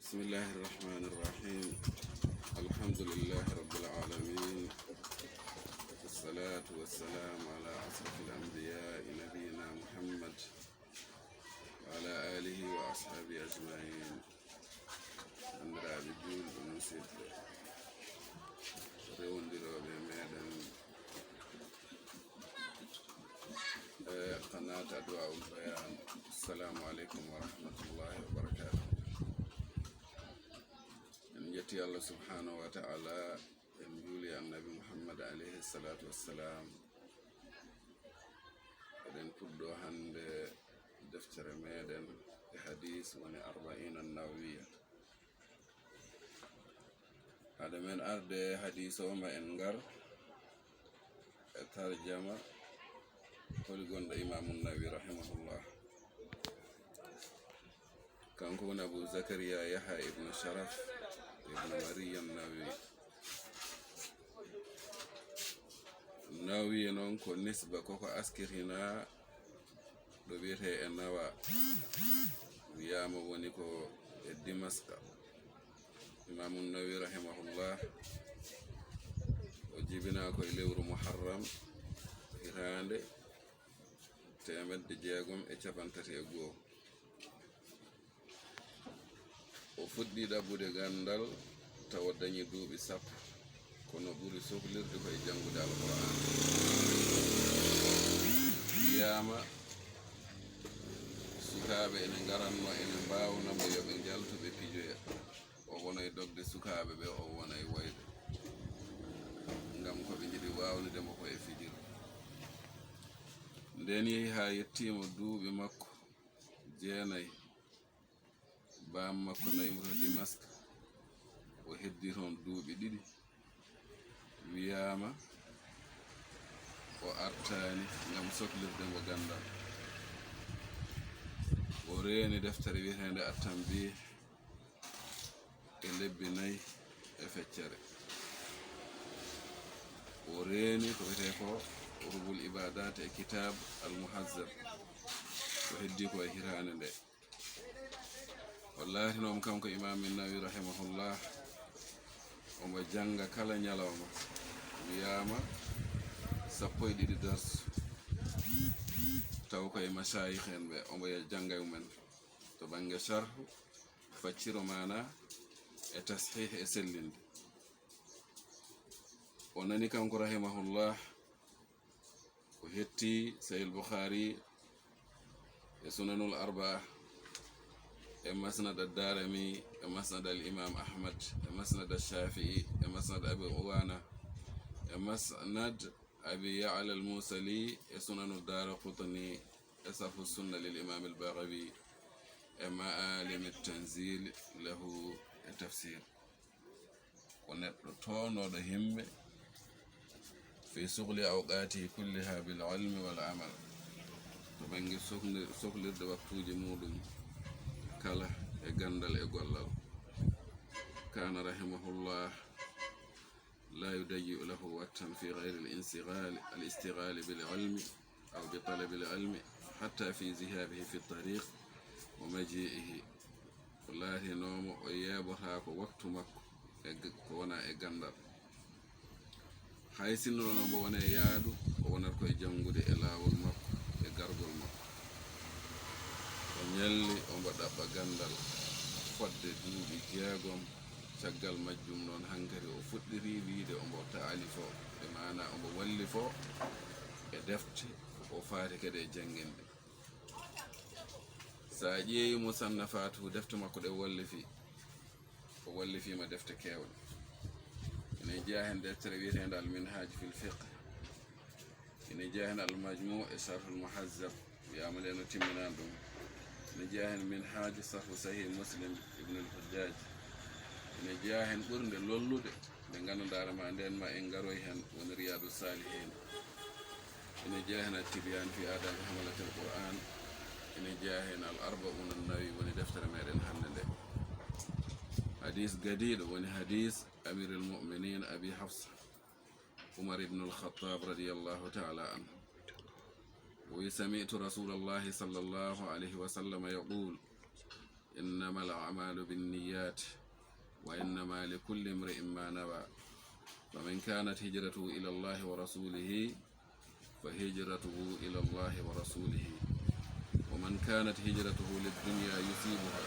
بسم الله الرحمن الرحيم. الحمد لله رب العالمين، والصلاة والسلام على أشرف الأنبياء نبينا محمد وعلى آله وأصحابه أجمعين. andiraɓe julɓe musidɓe rewdiroɓe meɗen qanat adwaul bayan. Assalamu aleykum wa rahmatullahi wa barakatuh. en jetti Allah subhanahu wa ta'ala, en juuli annabi muhammad alayhi salatu wassalam. eɗen puɗɗo hande deftere meɗen e hadis woni arba'ina nawawiya. haade men arde hadis o ma en ngar e tarjama holi gonɗo imamu nawawi rahimahullah. kanko woni abou zakaria yahya ibnu sharaf ibnu mariya nawawi noon ko nisba koko askirina ɗo wiyete e nawa, wiyama woni ko e dimaska. imamu nawawi rahimahullah o jibina koye lewru muharram hitande 651. o fuɗɗi ɗaɓɓude gandal tawa dañi duuɓi 10, kono ɓuri sohlirde koye janngude alquran. wiyama sukaɓe ene garanno ene mbawnamo yoɓe jaltuɓe pijoya. o wonay dogde sukaɓe ɓe, o wonay wayde, ngam koɓe jiɗi wawnidemo ko e fijirde. nden yehi ha yettimo duuɓi makko 9, bam makko naymro dimask. o heddi toon duuɓi 2, wiyama o artani ngam sohlirde mo gandal. o reeni deftere wiyetende at-tanbih e lebbi 4 e feccere. o reeni ko wiyete ko rubul ibadat e kitab al-muhazzab. o heddi ko e hirande nde. wallahi noom kanko imam nawawi rahimahullah omo janga kala ñalawma. wiyama 12 darsu taw koye mashayikh en ɓe omo janga mumen to bange sharhu, facciro mana e tashih e sellinde. o nani kanko rahimahullah ko hetti sahih bukhari e sunanul arba'a e masnad ad-darimi e masnad al-imam ahmad e masnad ash-shafi'i e masnad abi uwana e masnad abi ya'la al-musali e sunan ad-darqutni e sarh as-sunna lil imam al-baghawi e ma'alim at-tanzil lahu e tafsir. ko neɗɗo toonoɗo himɓe fi suhli awqati kulliha bil ilmi wal amal, to bangi sohlirde waktuji muɗum kala e gandal e gollal. kana rahimahullah la yudayyi'u lahu waqtan fi ghayri al-istighal bil ilmi aw bi talab al ilmi hatta fi zihabihi fi at-tariq wa maji'ihi. wallahi nomo o yeɓota ko waktu makko ko wona e gandal. hay sinno no mbo wona e yaadu, o wonat koye jangude e laawol makko e gargol makko. o ñalli ombo ɗaɓɓa gandal fodde duuɓi 6 caggal majjum noon hankadi o fuɗɗiri wiide ombo taalifo e mana ombo wallifo e defte o faati kadi e janginde. sa ƴeewi musannafatu defte makko ɗe o wallifima defte kewɗe. ene jeeya hen deftere wiyetende al-minhaj fil fiqh, ene jeeya hen al-majmu' e sharh al-muhazzab, wiyama nde no timminan ɗum. ene jeeya hen minhaj sahih sahih muslim ibn al-hujjaj. ene jeeya hen ɓurde lollude nde ganduɗa ma nden ma en garoy hen woni riyadu salihin. ene jeeya hen at-tibyan fi adabi hamalat al-qur'an. ene jeeya hen al-arba'un an-nawawi woni deftere meɗen hande nde. hadis gadiɗo woni hadis amir al-mu'minin abi hafsa umar ibn al-khattab radiyallahu ta'ala anhu. وسمعت رسول الله صلى الله عليه وسلم يقول إنما الأعمال بالنيات وإنما لكل امرئ ما نوى فمن كانت هجرته إلى الله ورسوله فهجرته إلى الله ورسوله ومن كانت هجرته للدنيا يصيبها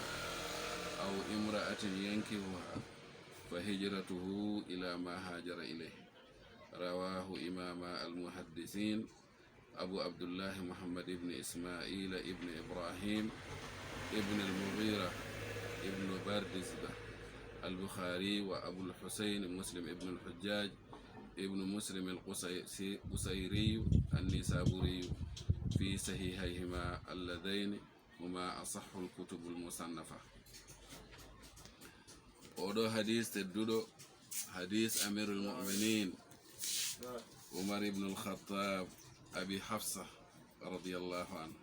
أو امرأة ينكحها فهجرته إلى ما هاجر إليه. رواه إمام المحدثين أبو عبد الله محمد بن إسماعيل ابن إبراهيم ابن المغيرة ابن بردزبة البخاري وأبو الحسين مسلم ابن الحجاج ابن مسلم القصيري النسابوري في صحيحيهما اللذين هما أصح الكتب المصنفة. ودو حديث تدودو حديث أمير المؤمنين عمر بن الخطاب أبي حفصة رضي الله عنه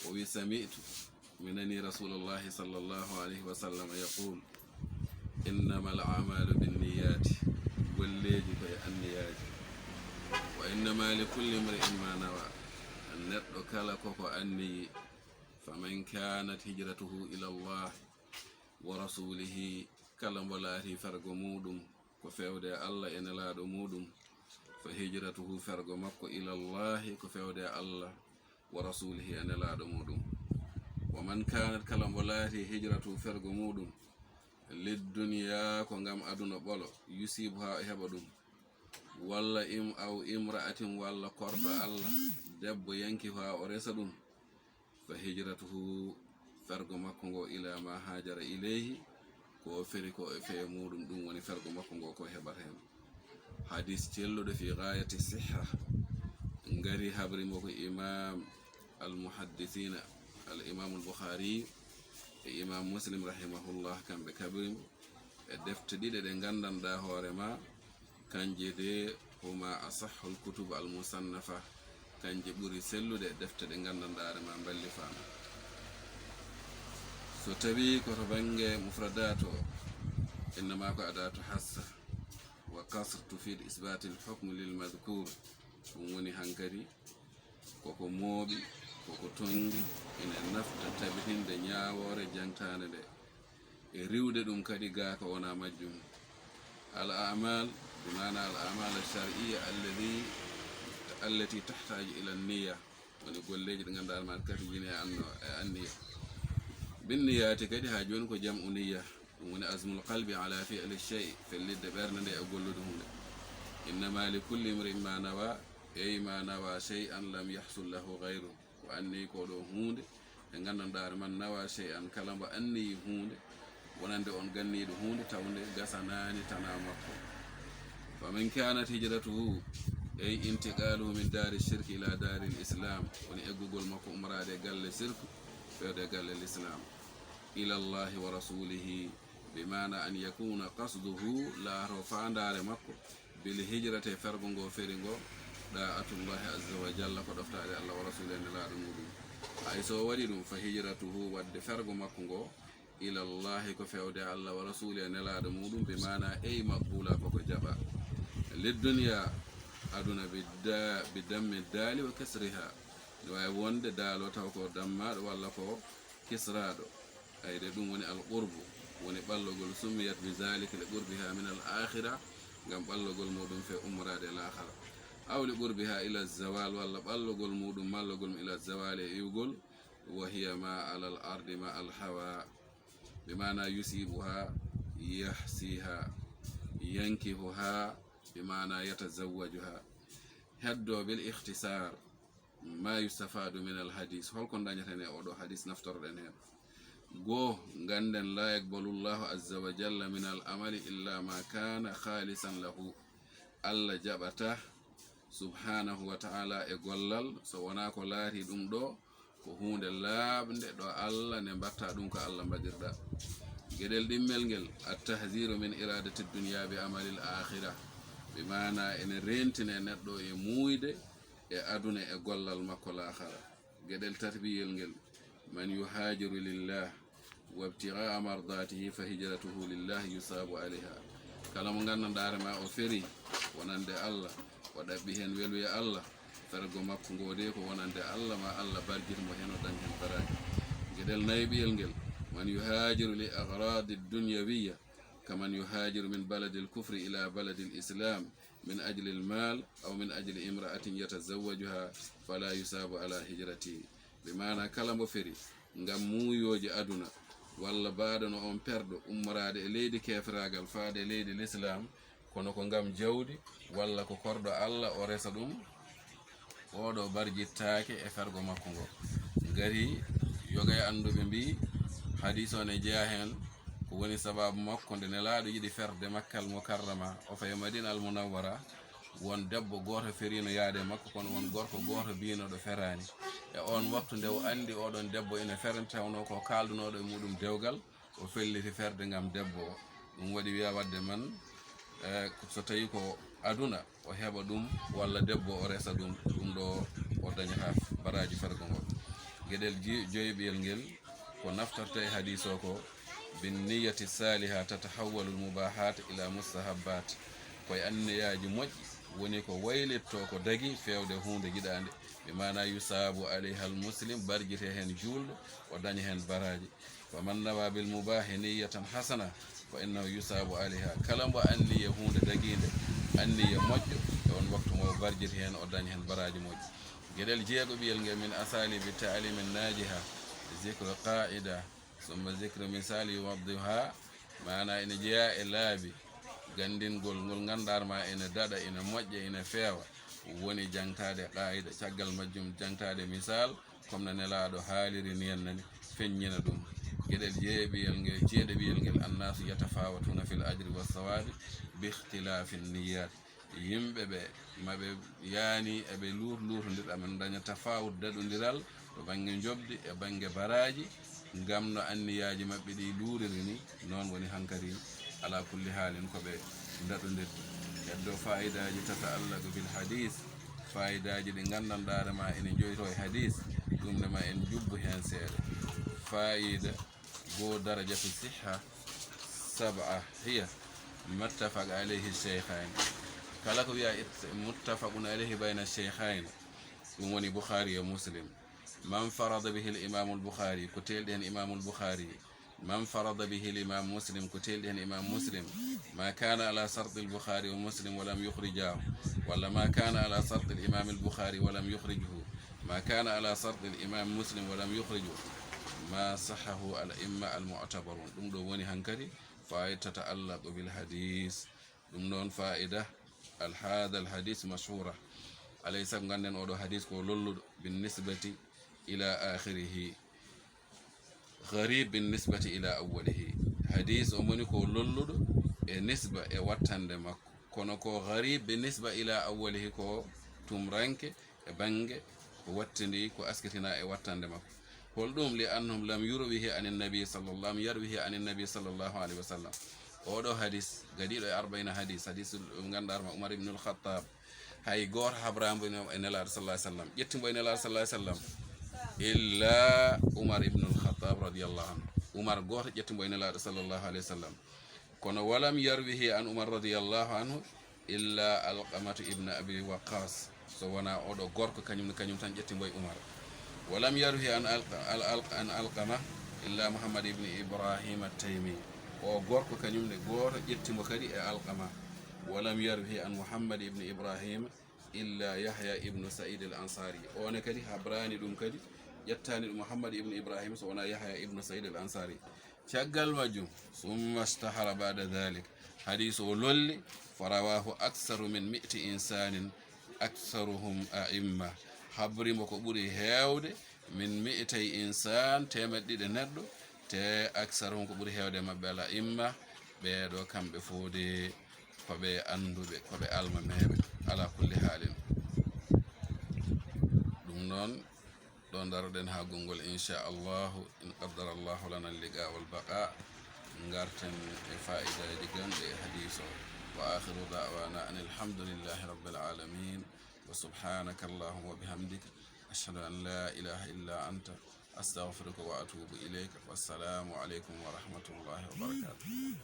وسمعت منني رسول الله صلى الله عليه وسلم يقول إنما الأعمال بالنيات والليج في النيات وإنما لكل امرئ ما نوى النطق كلكك أني فمن كانت هجرته إلى الله ورسوله كلام والله فرق مودم كفود الله إن لا مودم فهجرته فرق مكو إلى الله كفود الله ورسوله أن لا مودم ومن كانت كلام والله هجرته فرق مودم للدنيا كونغام أدنى بولو يصيبها إهبادم ولا أو امرأة ولا قرب الله دب ينكها ورسدم فهجرته فرق مكو إلى ما هاجر إليه ko feri ko e fe mudum dum woni fergo makko ngo ko hebar hen hadis cellude fi ghayati sihha ngari habri moko imam al muhaddithina al imam al bukhari e imam muslim rahimahullah kambe kabrim e defte dide de gandanda hoorema kanje de huma asahhul kutub al musannafa kanje buri sellude defte de gandandare ma balli fama so tawi koto bange mufradato innama ko adatu hassa wa kasr tufid isbat al hukm lil madhkur dum woni hankadi koko moobi koko tongi ina nafta tabitinde nyaawore jangtane de e riwde dum kadi ga ko wona majjum al a'mal bimana al a'mal al shar'iyya allati tahtaju ila an-niyya woni golleji de gandal ma kadi jini anniya بالنيات كدي هاجون كو جمع نية ومن أزم القلب على فعل الشيء في اللي دبرنا دي أقول لهم إنما لكل امرئ ما نوى أي ما نوى شيئا لم يحصل له غيره وأني كولو هوند إن غنن دار من نوى شيئا كلام أني هوند ونند أن غني هوند تاوند غسناني تنامكو فمن كانت هجرته أي انتقاله من دار الشرك إلى دار الإسلام وني أقول مكو مراد قال الشرك فهذا قال الإسلام إلى الله ورسوله بمعنى أن يكون قصده لا رفع دار مكو بالهجرة فرغو فرغو داعة الله عز وجل قد افتار الله ورسوله لا رمودو أي سو وديدو فهجرته ود فرغو مكو إلى الله كفود الله ورسوله لا رمودو بمعنى أي مقبولة فكو جبا للدنيا أدنى بدم الدال وكسرها way wonde daalo taw ko dammaado walla ko kisraado ayde dum woni al qurbu woni ballogol summiyat bi zalika li qurbiha min al akhirah ngam ballogol modum fe umrade al akhirah aw li qurbiha ila zawal walla ballogol mudum mallogol ila zawal e yugol wa hiya ma ala al ardi ma al hawa bimana yusibuha yahsiha yankihuha bimana yatazawwajuha haddo bil ikhtisar ما يستفاد من الحديث هل كن دانيتني أو حديث نفترض إنه جو غندن لا يقبل الله عز وجل من العمل إلا ما كان خالصا له الله جبته سبحانه وتعالى يقولل سوانا كلاري دم دو كهون اللاب دو الله نبتا دم كالله بدردا جدل دملجل التحذير من إرادة الدنيا بعمل الآخرة بمعنى إن رنتنا ندو يمويد e aduna e gollal makko laakhara gedel tarbiyel ngel man yuhajiru lillah wa ibtigha'a mardatihi fa hijratuhu lillah yusabu alayha kala mo gandandaare ma o feri wonande Allah o dabbi hen welwi Allah fergo makko ngode ko wonande Allah ma Allah barjir mo hen o dañ hen baraji gedel naybiyel ngel من يهاجر لأغراض الدنيوية كمن يهاجر من بلد الكفر إلى بلد الإسلام من أجل المال أو من أجل امرأة يتزوجها فلا يساب على هجرته بمعنى كلام فري ngam muuyoje aduna walla baadano on perdo ummorade e leydi kefragal faade leydi l'islam kono ko ngam jawdi walla ko kordo Allah o resa dum odo barjittaake e fergo makko ngo ngari yogay andube mbi hadith on e jeya hen ko woni sababu makko nde nelaado yidi ferde Makkal Mukarrama o fay Madina al Munawwara won debbo goto ferino yaade makko kono won gorko goto biino do ferani e on waktu nde o andi odon debbo ina ferantawno ko kaldunodo e mudum dewgal o felliti ferde ngam debbo dum wadi wiya wadde man so tawi ko aduna o heba dum walla debbo o resa dum do o dañata baraji fergo ngo gedel joybiyel ngel ko naftorta e hadith o ko bin niyyati salihah tatahawwalu al mubahat ila mustahabbat koy anniyaji moƴƴi woni ko waylitto ko dagi fewde hunde gidande be mana yusabu alayha al muslim barjite hen juldo o daña hen baraji fa man nawa bil mubah niyatan hasana fa innahu yusabu alayha kala mbo anniya hunde daginde anniya moƴƴo e on waktu mo barjite hen o daña hen baraji moƴƴi gedel jeego biyel ngel min asali bi ta'lim an najiha zikru qa'ida summa zikru misali yuwaddiha mana ina jeya e laabi gandingol ngol gandarma ene dada ene moƴƴa ene feewa woni jangtade qaida caggal majjum jangtade misal comme no nelaɗo haaliri niyan nani feññina ɗum gueɗel jeeɓiyel ngel ceeɗeɓiyel ngel annasu yatafawatuna fil ajri wassawabi bi ikhtilafi niyat yimɓe ɓe maɓe yaani eɓe lurlurodiral men daña tafawut daɗodiral to banggue jobdi e banggue baraji ngam no anniyaji mabɓe ɗi luuriri ni noon woni hankadi ala kulli halin koɓe daɗodirde heddo faidaji tata'allaqu bil hadith faidaji ɗi gandanɗare ma ene joyto e hadith ɗumne ma en jubbu hen seeɗa faida go darajatu sihha sab'a hiya muttafaq alayhi shaykhain kala ko wiya muttafaqun alayhi bayna shaykhain ɗum woni Bukhari e Muslim man farada bihi al imam al Bukhari ko telɗi hen imam al Bukhari من فرض به الإمام مسلم كتيل الإمام مسلم ما كان على شرط البخاري ومسلم ولم يخرجاه ولا ما كان على شرط الإمام البخاري ولم يخرجه ما كان على شرط الإمام مسلم ولم يخرجه ما صحه الأئمة المعتبرون دم دوني هنكري فائدة تتعلق بالحديث دم دون فائدة هذا الحديث مشهورة أليس غندن أودو حديث كو لولو بالنسبة إلى آخره غريب بالنسبة إلى أوله حديث أمونيكو لولو نسبة واتند مكو كونكو غريب بالنسبة إلى أوله كو تمرانك بانج واتندي كو أسكتنا واتند مكو قلدوم لأنهم لم يرويه عن النبي صلى الله عليه وسلم يرويه عن النبي صلى الله عليه وسلم أودو حديث قدير 40 حديث غندار عمر بن الخطاب هاي غور حبرام بن الله صلى الله عليه وسلم يتم بين الله صلى الله عليه وسلم إلا عمر بن الخطاب رضي الله عنه عمر غور يتم بين الله صلى الله عليه وسلم كون ولم يرويه عن عمر رضي الله عنه إلا القمة ابن أبي وقاص سوانا أودو غور كنيم تان يتم بين عمر ولم يروه عن القمة إلا محمد بن إبراهيم التيمي o gorko kanyumne goto ƴettimo kadi e alqama walam yarhi an muhammad ibn ibrahim illa yahya ibn sa'id al ansari one kadi habrani ɗum kadi ƴettani ɗum muhammad ibn ibrahim so wona yahya ibn sa'id al ansari caggal majjum summa istahara ba'da dhalik hadith o lolli farawahu aktharu min 100 insanin aktharuhum a'imma habrimo ko ɓuri hewde min 100 insan temeɗɗiɗe neɗɗo te aksarum ko ɓuri hewde mabɓe ala imma ɓeɗo kamɓe foode koɓe anduɓe koɓe alma meɓe ala kulli halin ɗum noon ɗo daroɗen ha gongol inchallahu in qaddara allahu lana liqa wal baqa garten e fa'idaji gonɗe e hadis o wa akhiru da'wana an alhamdulillahi rabbil alamin wa subhanaka allahumma wa bihamdika ashhadu an la ilaha illa anta أستغفرك وأتوب إليك والسلام عليكم ورحمة الله وبركاته.